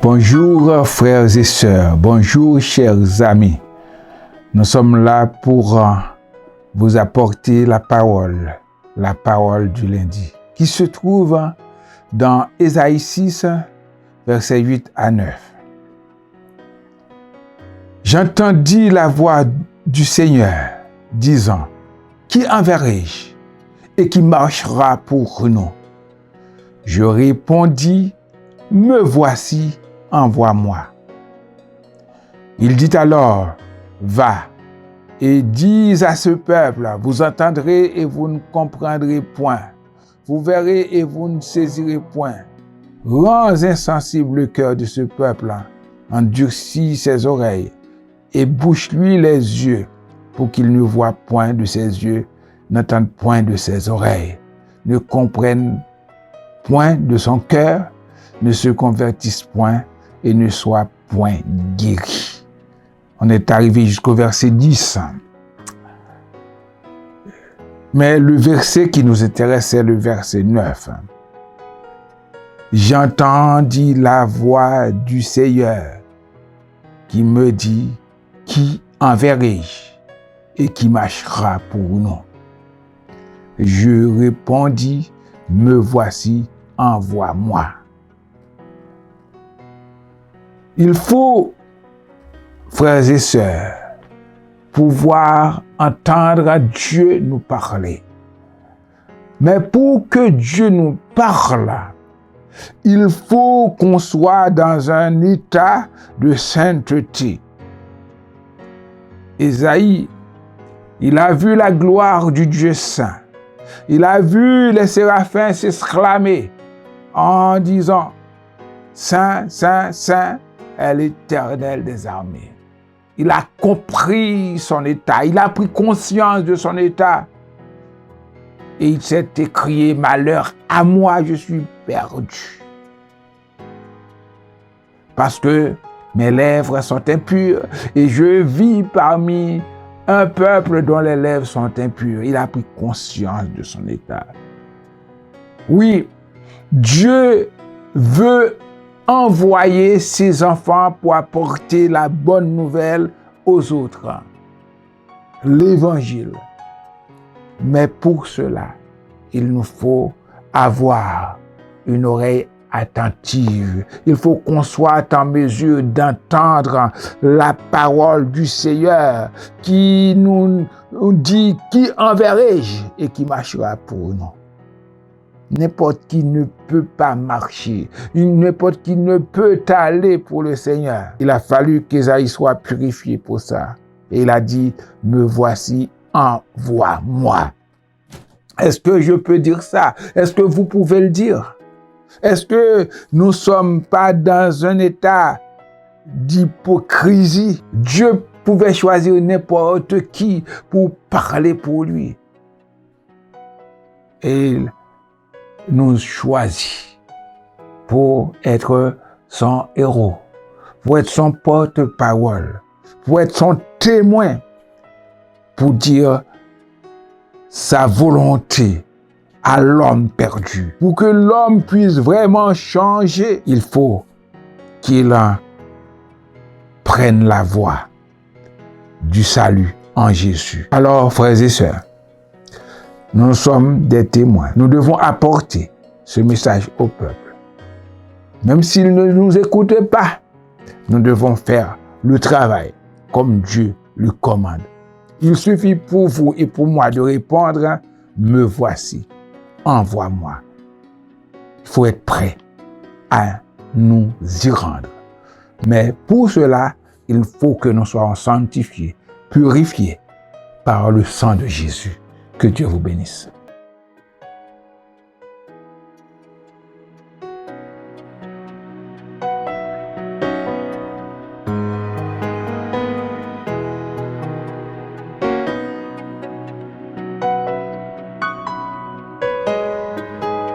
Bonjour frères et sœurs, bonjour chers amis. Nous sommes là pour vous apporter la parole du lundi, qui se trouve dans Ésaïe 6, versets 8 à 9. J'entendis la voix du Seigneur disant, qui enverrai-je et qui marchera pour nous? Je répondis, me voici, envoie-moi. Il dit alors, va et dis à ce peuple, vous entendrez et vous ne comprendrez point. Vous verrez et vous ne saisirez point. Rends insensible le cœur de ce peuple, endurcis ses oreilles et bouche-lui les yeux pour qu'il ne voie point de ses yeux, n'entende point de ses oreilles, ne comprenne point de son cœur, ne se convertisse point et ne soit point guéri. On est arrivé jusqu'au verset 10. Mais le verset qui nous intéresse, c'est le verset 9. J'entendis la voix du Seigneur qui me dit, qui enverrai-je et qui marchera pour nous? Je répondis, me voici, envoie-moi. Il faut, frères et sœurs, pouvoir entendre Dieu nous parler. Mais pour que Dieu nous parle, il faut qu'on soit dans un état de sainteté. Ésaïe, il a vu la gloire du Dieu saint. Il a vu les séraphins s'exclamer en disant, Saint, Saint, Saint est l'Éternel des armées. Il a compris son état, il a pris conscience de son état. Et il s'est écrié, malheur à moi, je suis perdu. Parce que mes lèvres sont impures et je vis parmi un peuple dont les lèvres sont impures. Il a pris conscience de son état. Oui, Dieu veut envoyer ses enfants pour apporter la bonne nouvelle aux autres. L'évangile. Mais pour cela, il nous faut avoir une oreille attentive. Il faut qu'on soit en mesure d'entendre la parole du Seigneur qui nous dit qui enverrai-je et qui marchera pour nous. N'importe qui ne peut pas marcher. N'importe qui ne peut aller pour le Seigneur. Il a fallu qu'Ésaïe soit purifié pour ça. Et il a dit, me voici, envoie-moi. Est-ce que je peux dire ça? Est-ce que vous pouvez le dire? Est-ce que nous ne sommes pas dans un état d'hypocrisie? Dieu pouvait choisir n'importe qui pour parler pour lui. Et il nous choisit pour être son héros, pour être son porte-parole, pour être son témoin, pour dire sa volonté à l'homme perdu. Pour que l'homme puisse vraiment changer, il faut qu'il prenne la voie du salut en Jésus. Alors, frères et sœurs, nous sommes des témoins. Nous devons apporter ce message au peuple. Même s'ils ne nous écoutent pas, nous devons faire le travail comme Dieu le commande. Il suffit pour vous et pour moi de répondre, me voici, envoie-moi. Il faut être prêt à nous y rendre. Mais pour cela, il faut que nous soyons sanctifiés, purifiés par le sang de Jésus. Que Dieu vous bénisse.